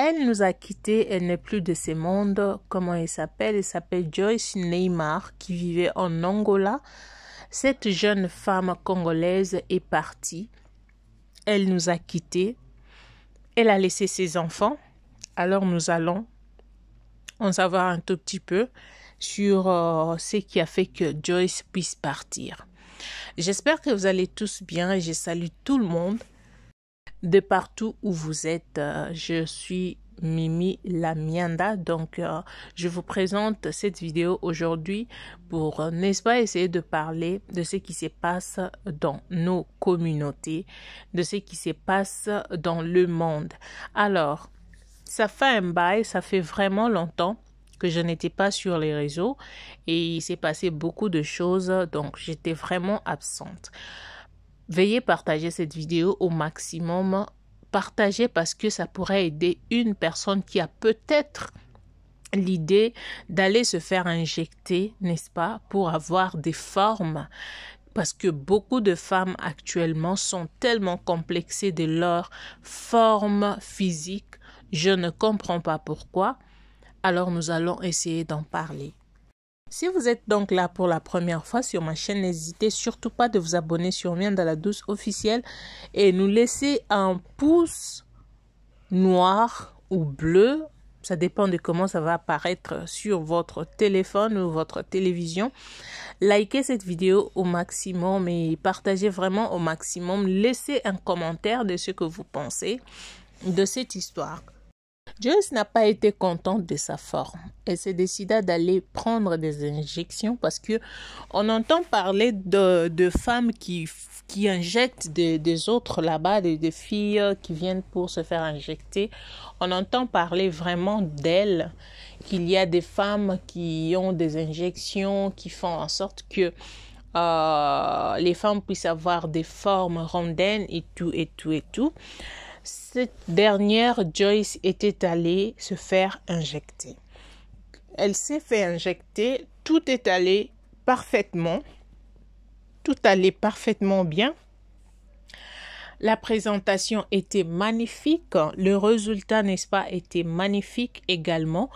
Elle nous a quittés, elle n'est plus de ce monde. Comment elle s'appelle? Elle s'appelle Joyce Neymar, qui vivait en Angola. Cette jeune femme congolaise est partie. Elle nous a quittés. Elle a laissé ses enfants. Alors nous allons en savoir un tout petit peu sur ce qui a fait que Joyce puisse partir. J'espère que vous allez tous bien et je salue tout le monde de partout où vous êtes. Je suis Mimi Lamianda, donc je vous présente cette vidéo aujourd'hui pour, n'est-ce pas, essayer de parler de ce qui se passe dans nos communautés, de ce qui se passe dans le monde. Alors, ça fait un bail, ça fait vraiment longtemps que je n'étais pas sur les réseaux et il s'est passé beaucoup de choses, donc j'étais vraiment absente. Veuillez partager cette vidéo au maximum. Partagez parce que ça pourrait aider une personne qui a peut-être l'idée d'aller se faire injecter, n'est-ce pas, pour avoir des formes. Parce que beaucoup de femmes actuellement sont tellement complexées de leur forme physique. Je ne comprends pas pourquoi. Alors nous allons essayer d'en parler. Si vous êtes donc là pour la première fois sur ma chaîne, n'hésitez surtout pas de vous abonner sur Mianda la Douce officielle et nous laisser un pouce noir ou bleu. Ça dépend de comment ça va apparaître sur votre téléphone ou votre télévision. Likez cette vidéo au maximum et partagez vraiment au maximum. Laissez un commentaire de ce que vous pensez de cette histoire. Joyce n'a pas été contente de sa forme. Elle s'est décidée d'aller prendre des injections parce que on entend parler de femmes qui injectent des autres là-bas, des filles qui viennent pour se faire injecter. On entend parler vraiment d'elles, qu'il y a des femmes qui ont des injections qui font en sorte que les femmes puissent avoir des formes rondaines et tout et tout et tout. Cette dernière, Joyce, était allée se faire injecter. Elle s'est fait injecter, tout est allé parfaitement. Tout allait parfaitement bien. La présentation était magnifique. Le résultat, n'est-ce pas, était magnifique également.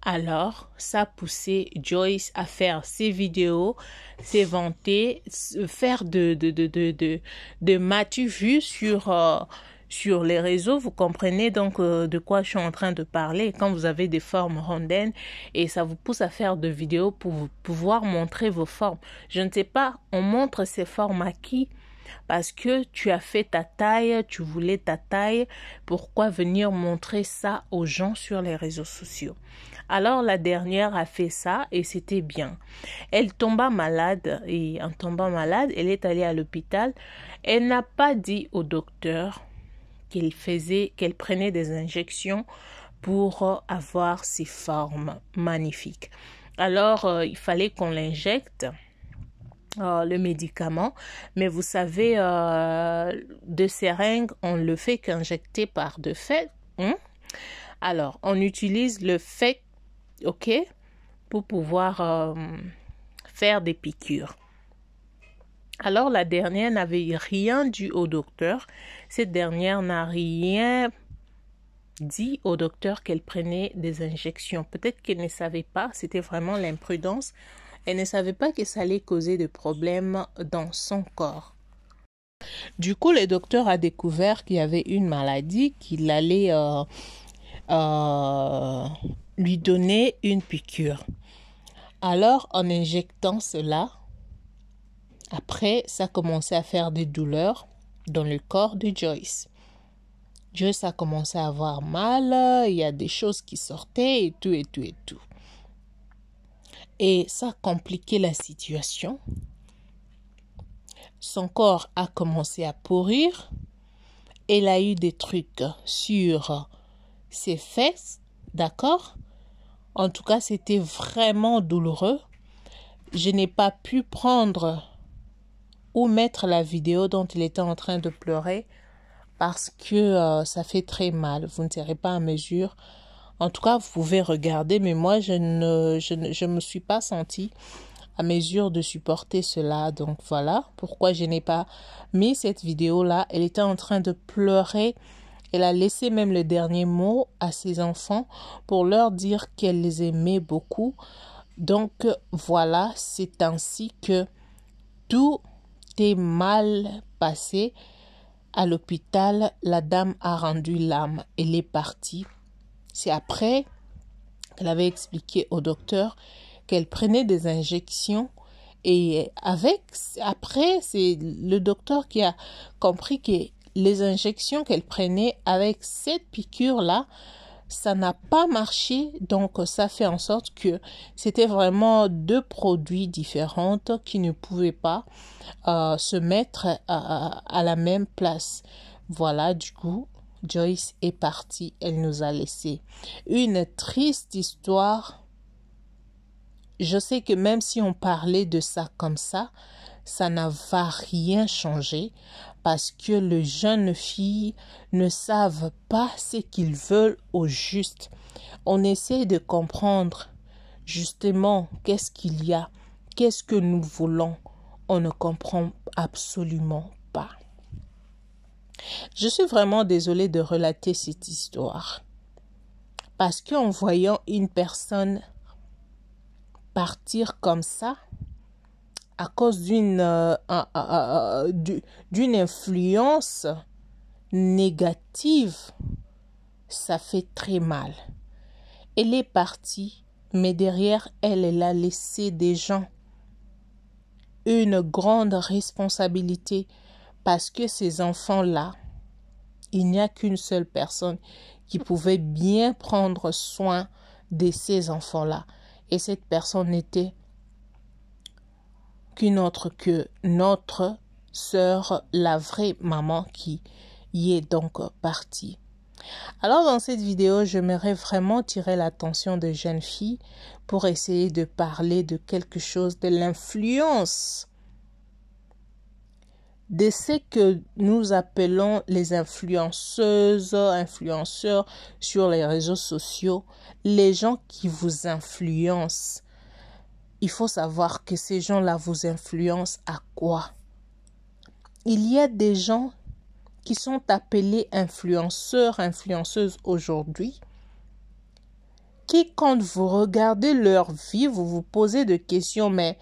Alors, ça a poussé Joyce à faire ses vidéos, se vanter, faire de m'as-tu vu sur les réseaux. Vous comprenez donc de quoi je suis en train de parler. Quand vous avez des formes rondaines et ça vous pousse à faire de vidéos pour pouvoir montrer vos formes. Je ne sais pas, on montre ces formes à qui? Parce que tu as fait ta taille, tu voulais ta taille. Pourquoi venir montrer ça aux gens sur les réseaux sociaux? Alors la dernière a fait ça et c'était bien. Elle tomba malade et en tombant malade, elle est allée à l'hôpital. Elle n'a pas dit au docteur qu'elle prenait des injections pour avoir ces formes magnifiques. Alors, il fallait qu'on l'injecte, le médicament, mais vous savez, de seringue, on le fait qu'injecter par de fait. Alors, on utilise le fait, ok, pour pouvoir faire des piqûres. Alors, la dernière n'avait rien dit au docteur. Cette dernière n'a rien dit au docteur qu'elle prenait des injections. Peut-être qu'elle ne savait pas, c'était vraiment l'imprudence. Elle ne savait pas que ça allait causer des problèmes dans son corps. Du coup, le docteur a découvert qu'il y avait une maladie, qu'il allait lui donner une piqûre. Alors, en injectant cela, après, ça a commencé à faire des douleurs dans le corps de Joyce. Joyce a commencé à avoir mal, il y a des choses qui sortaient et tout et tout et tout. Et ça a compliqué la situation. Son corps a commencé à pourrir. Elle a eu des trucs sur ses fesses, d'accord? En tout cas, c'était vraiment douloureux. Je n'ai pas pu prendre ou mettre la vidéo dont il était en train de pleurer parce que ça fait très mal. Vous ne serez pas à mesure. En tout cas, vous pouvez regarder, mais moi, je ne me suis pas sentie à mesure de supporter cela. Donc, voilà pourquoi je n'ai pas mis cette vidéo-là. Elle était en train de pleurer Elle a laissé même le dernier mot à ses enfants pour leur dire qu'elle les aimait beaucoup. Donc voilà, c'est ainsi que tout est mal passé. À l'hôpital, la dame a rendu l'âme. Elle est partie. C'est après qu'elle avait expliqué au docteur qu'elle prenait des injections. Et après, c'est le docteur qui a compris que les injections qu'elle prenait avec cette piqûre-là, ça n'a pas marché. Donc, ça fait en sorte que c'était vraiment deux produits différents qui ne pouvaient pas se mettre à la même place. Voilà, du coup, Joyce est partie. Elle nous a laissé une triste histoire. Je sais que même si on parlait de ça comme ça n'a va rien changer parce que les jeunes filles ne savent pas ce qu'ils veulent au juste. On essaie de comprendre justement qu'est-ce qu'il y a, qu'est-ce que nous voulons. On ne comprend absolument pas. Je suis vraiment désolée de relater cette histoire parce qu'en voyant une personne partir comme ça à cause d'une influence négative, ça fait très mal. Elle est partie, mais derrière elle, elle a laissé des gens une grande responsabilité parce que ces enfants-là, il n'y a qu'une seule personne qui pouvait bien prendre soin de ces enfants-là. Et cette personne n'était qu'une autre que notre sœur, la vraie maman qui y est donc partie. Alors dans cette vidéo, j'aimerais vraiment tirer l'attention des jeunes filles pour essayer de parler de quelque chose, de l'influence de ce que nous appelons les influenceuses, influenceurs sur les réseaux sociaux, les gens qui vous influencent. Il faut savoir que ces gens-là vous influencent à quoi? Il y a des gens qui sont appelés influenceurs, influenceuses aujourd'hui, qui quand vous regardez leur vie, vous vous posez des questions, mais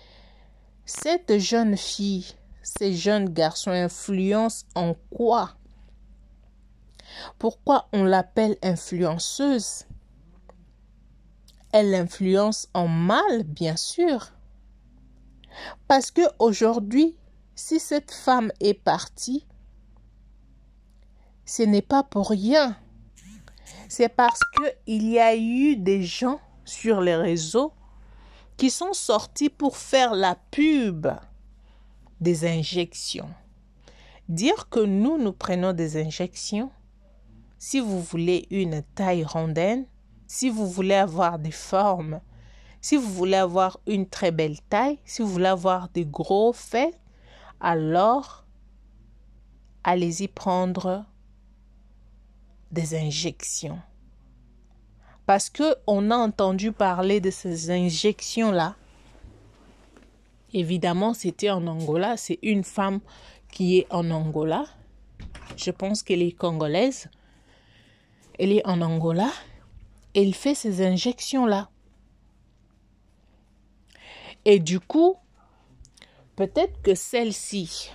cette jeune fille, ces jeunes garçons influencent en quoi? Pourquoi on l'appelle influenceuse? Elle influence en mal, bien sûr. Parce que aujourd'hui, si cette femme est partie, ce n'est pas pour rien. C'est parce qu'il y a eu des gens sur les réseaux qui sont sortis pour faire la pub des injections. Dire que nous prenons des injections, si vous voulez une taille rondaine, si vous voulez avoir des formes, si vous voulez avoir une très belle taille, si vous voulez avoir des gros faits, alors allez-y prendre des injections. Parce qu'on a entendu parler de ces injections-là. Évidemment, c'était en Angola. C'est une femme qui est en Angola. Je pense qu'elle est congolaise. Elle est en Angola. Elle fait ces injections-là. Et du coup, peut-être que celle-ci,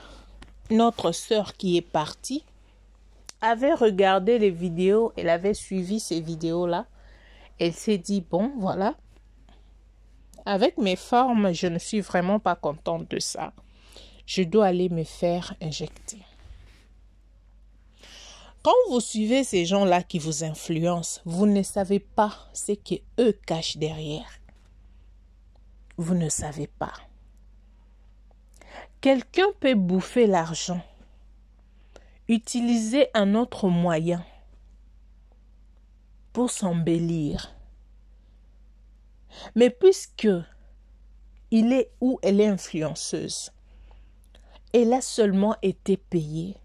notre sœur qui est partie, avait regardé les vidéos, elle avait suivi ces vidéos-là. Elle s'est dit, bon, voilà, avec mes formes, je ne suis vraiment pas contente de ça. Je dois aller me faire injecter. Quand vous suivez ces gens-là qui vous influencent, vous ne savez pas ce qu'eux cachent derrière. Vous ne savez pas. Quelqu'un peut bouffer l'argent, utiliser un autre moyen pour s'embellir. Mais puisque il est ou elle est influenceuse, elle a seulement été payée.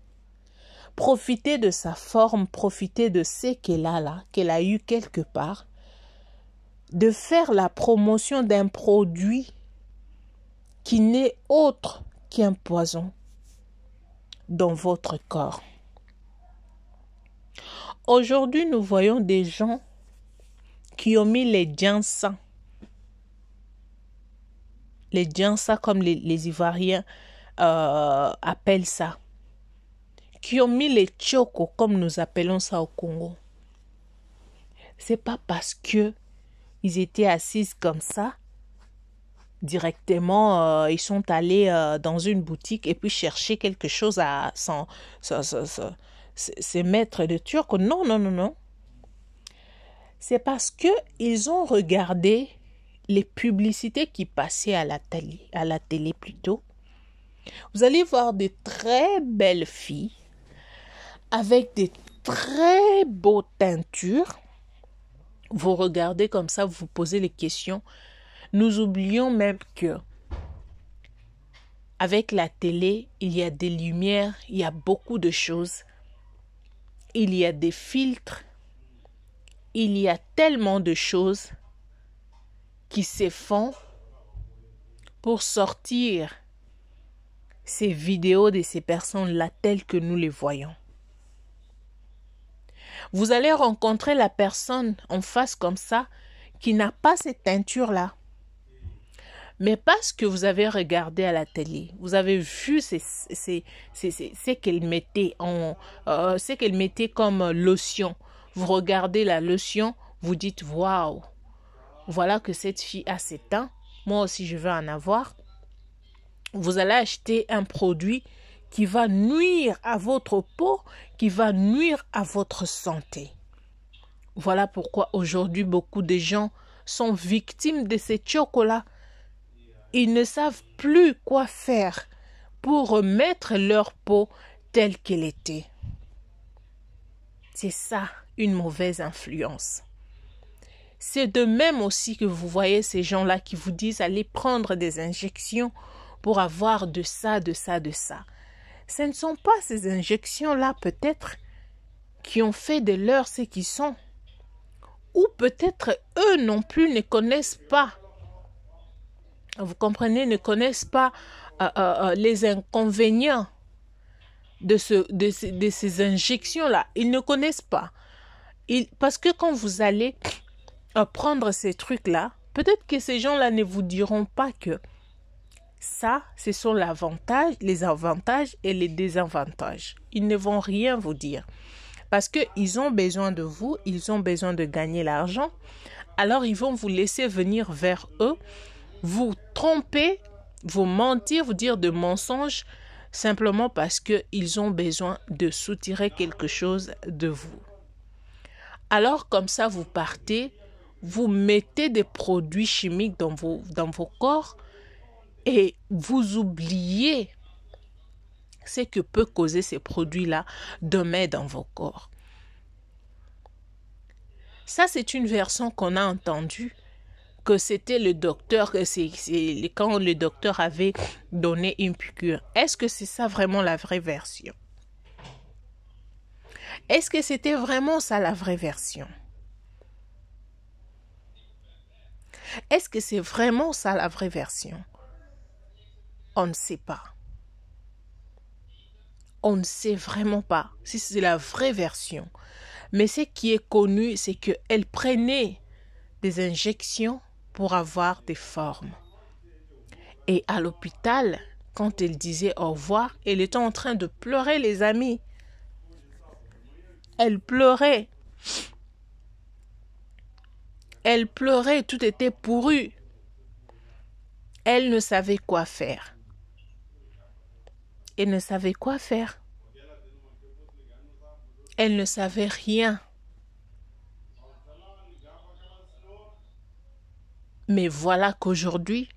Profiter de sa forme, profiter de ce qu'elle a là, qu'elle a eu quelque part, de faire la promotion d'un produit qui n'est autre qu'un poison dans votre corps. Aujourd'hui, nous voyons des gens qui ont mis les djansa. Les djansa, comme les Ivoiriens appellent ça. Qui ont mis les tchoko, comme nous appelons ça au Congo. C'est pas parce que ils étaient assis comme ça, directement, ils sont allés dans une boutique et puis chercher quelque chose à se mettre de turc. Non, non, non, non. C'est parce que ils ont regardé les publicités qui passaient à la télé plutôt. Vous allez voir de très belles filles avec des très beaux teintures. Vous regardez comme ça, vous vous posez les questions. Nous oublions même que avec la télé, il y a des lumières, il y a beaucoup de choses. Il y a des filtres. Il y a tellement de choses qui se font pour sortir ces vidéos de ces personnes-là telles que nous les voyons. Vous allez rencontrer la personne en face comme ça qui n'a pas cette teinture-là. Mais parce que vous avez regardé à la télé, vous avez vu ce qu'elle mettait ce qu'elle mettait comme lotion. Vous regardez la lotion, vous dites waouh, voilà que cette fille a ses teints, moi aussi je veux en avoir. Vous allez acheter un produit qui va nuire à votre peau, qui va nuire à votre santé. Voilà pourquoi aujourd'hui beaucoup de gens sont victimes de ces chocolats. Ils ne savent plus quoi faire pour remettre leur peau telle qu'elle était. C'est ça, une mauvaise influence. C'est de même aussi que vous voyez ces gens-là qui vous disent allez prendre des injections pour avoir de ça, de ça, de ça. Ce ne sont pas ces injections-là peut-être qui ont fait de l'heure ce qu'ils sont. Ou peut-être eux non plus ne connaissent pas. Vous comprenez, ne connaissent pas les inconvénients de ces injections-là. Ils ne connaissent pas. Parce que quand vous allez prendre ces trucs-là, peut-être que ces gens-là ne vous diront pas que ça, ce sont les avantages et les désavantages. Ils ne vont rien vous dire. Parce qu'ils ont besoin de vous, ils ont besoin de gagner l'argent. Alors, ils vont vous laisser venir vers eux, vous tromper, vous mentir, vous dire de mensonges, simplement parce qu'ils ont besoin de soutirer quelque chose de vous. Alors, comme ça, vous partez, vous mettez des produits chimiques dans vos corps et vous oubliez ce que peut causer ces produits-là demain dans vos corps. Ça, c'est une version qu'on a entendue, que c'était le docteur, quand le docteur avait donné une piqûre. Est-ce que c'est ça vraiment la vraie version? Est-ce que c'était vraiment ça la vraie version? Est-ce que c'est vraiment ça la vraie version? On ne sait pas. On ne sait vraiment pas si c'est la vraie version. Mais ce qui est connu, c'est qu'elle prenait des injections pour avoir des formes. Et à l'hôpital, quand elle disait au revoir, elle était en train de pleurer, les amis. Elle pleurait. Elle pleurait, tout était pourru. Elle ne savait quoi faire. Elle ne savait quoi faire. Elle ne savait rien. Mais voilà qu'aujourd'hui,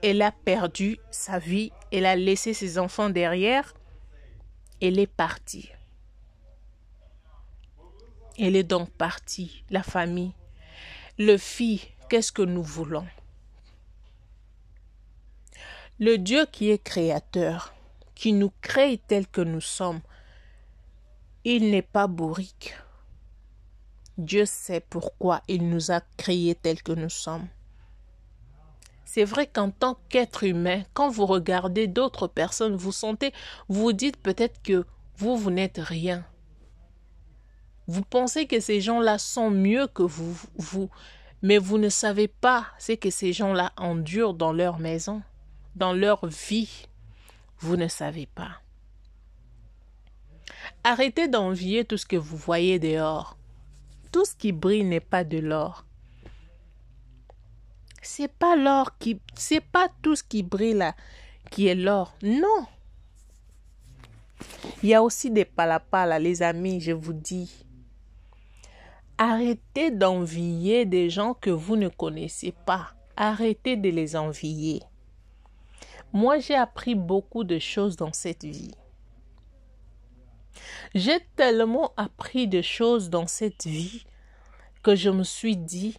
elle a perdu sa vie. Elle a laissé ses enfants derrière. Elle est partie. Elle est donc partie, la famille. Le fils, qu'est-ce que nous voulons? Le Dieu qui est créateur, qui nous crée tel que nous sommes, il n'est pas bourrique. Dieu sait pourquoi il nous a créés tels que nous sommes. C'est vrai qu'en tant qu'être humain, quand vous regardez d'autres personnes, vous dites peut-être que vous n'êtes rien. Vous pensez que ces gens-là sont mieux que vous, mais vous ne savez pas ce que ces gens-là endurent dans leur maison, dans leur vie. Vous ne savez pas. Arrêtez d'envier tout ce que vous voyez dehors. Tout ce qui brille n'est pas de l'or. C'est pas tout ce qui brille là qui est l'or. Non. Il y a aussi des palapala, les amis, je vous dis. Arrêtez d'envier des gens que vous ne connaissez pas. Arrêtez de les envier. Moi, j'ai appris beaucoup de choses dans cette vie. J'ai tellement appris de choses dans cette vie que je me suis dit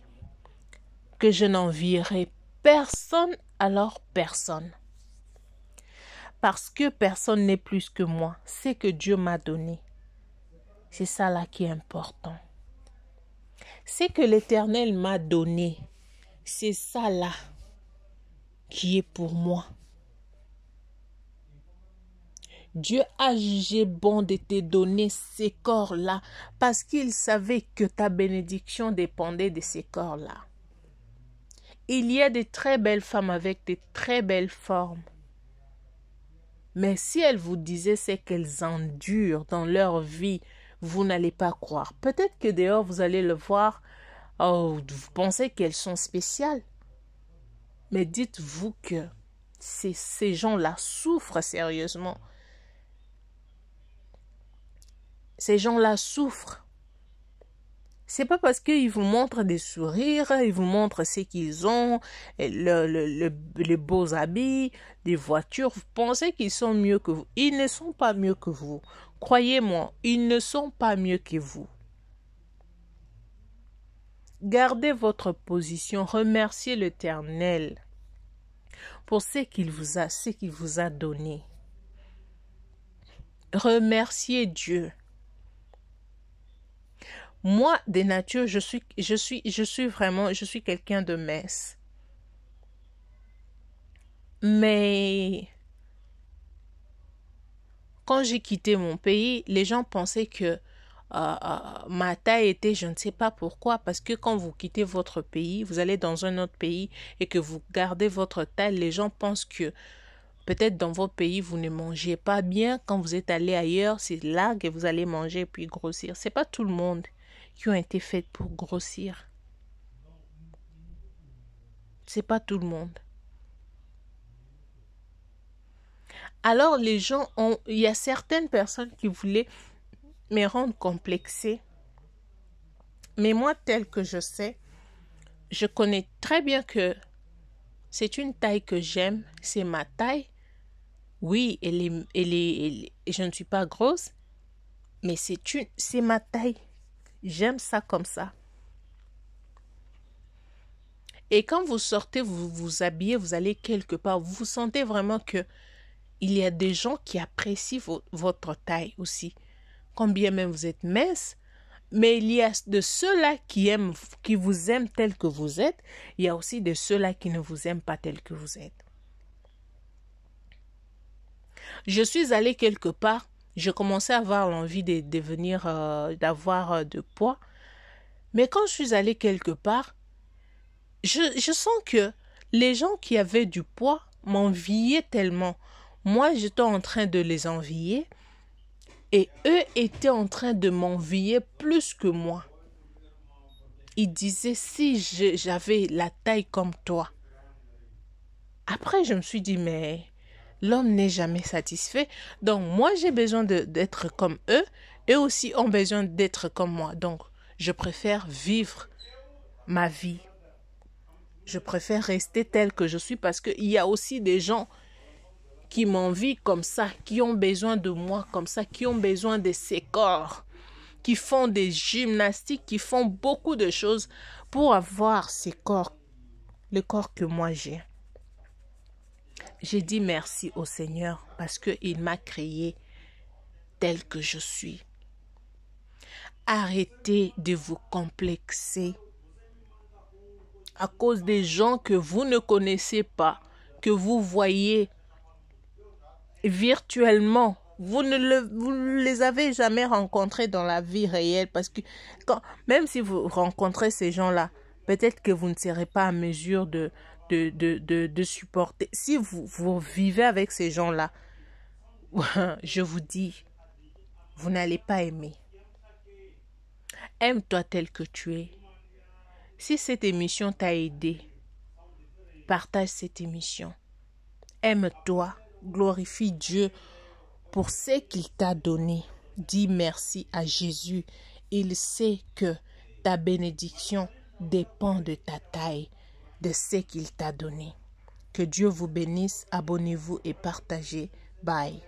que je n'envierai personne, alors personne. Parce que personne n'est plus que moi. C'est que Dieu m'a donné. C'est ça là qui est important. C'est que l'Éternel m'a donné. C'est ça là qui est pour moi. Dieu a jugé bon de te donner ces corps-là parce qu'il savait que ta bénédiction dépendait de ces corps-là. Il y a de très belles femmes avec de très belles formes. Mais si elles vous disaient ce qu'elles endurent dans leur vie, vous n'allez pas croire. Peut-être que dehors, vous allez le voir, vous pensez qu'elles sont spéciales. Mais dites-vous que ces gens-là souffrent sérieusement. Ces gens-là souffrent. C'est pas parce qu'ils vous montrent des sourires, ils vous montrent ce qu'ils ont, les beaux habits, les voitures. Vous pensez qu'ils sont mieux que vous. Ils ne sont pas mieux que vous. Croyez-moi, ils ne sont pas mieux que vous. Gardez votre position. Remerciez l'Éternel pour ce qu'il vous a donné. Remerciez Dieu. Moi, de nature, je suis quelqu'un de mince. Mais quand j'ai quitté mon pays, les gens pensaient que ma taille était, je ne sais pas pourquoi, parce que quand vous quittez votre pays, vous allez dans un autre pays et que vous gardez votre taille, les gens pensent que peut-être dans votre pays, vous ne mangez pas bien. Quand vous êtes allé ailleurs, c'est là que vous allez manger puis grossir. C'est pas tout le monde qui ont été faits pour grossir. C'est pas tout le monde. Alors les gens il y a certaines personnes qui voulaient me rendre complexée. Mais moi, tel que je sais, je connais très bien que c'est une taille que j'aime, c'est ma taille. Oui, je ne suis pas grosse, mais c'est ma taille. J'aime ça comme ça. Et quand vous sortez, vous vous habillez, vous allez quelque part, vous sentez vraiment que il y a des gens qui apprécient votre taille aussi. Combien même vous êtes mince, mais il y a de ceux-là qui vous aiment tel que vous êtes. Il y a aussi de ceux-là qui ne vous aiment pas tel que vous êtes. Je suis allée quelque part, je commençais à avoir l'envie de devenir, d'avoir de poids. Mais quand je suis allée quelque part, je sens que les gens qui avaient du poids m'enviaient tellement. Moi, j'étais en train de les envier et eux étaient en train de m'envier plus que moi. Ils disaient, si j'avais la taille comme toi. Après, je me suis dit, mais l'homme n'est jamais satisfait. Donc, moi, j'ai besoin d'être comme eux. Eux aussi ont besoin d'être comme moi. Donc, je préfère vivre ma vie. Je préfère rester telle que je suis parce qu'il y a aussi des gens qui m'envient comme ça, qui ont besoin de moi comme ça, qui ont besoin de ces corps, qui font des gymnastiques, qui font beaucoup de choses pour avoir ces corps, le corps que moi j'ai. J'ai dit merci au Seigneur parce qu'il m'a créé tel que je suis. Arrêtez de vous complexer à cause des gens que vous ne connaissez pas, que vous voyez virtuellement vous ne les avez jamais rencontrés dans la vie réelle parce que même si vous rencontrez ces gens-là, peut-être que vous ne serez pas à mesure de supporter. Si vous vivez avec ces gens-là, je vous dis, vous n'allez pas aimer. Aime-toi tel que tu es. Si cette émission t'a aidé, partage cette émission. Aime-toi, glorifie Dieu pour ce qu'il t'a donné. Dis merci à Jésus. Il sait que ta bénédiction dépend de ta taille, de ce qu'il t'a donné. Que Dieu vous bénisse. Abonnez-vous et partagez. Bye.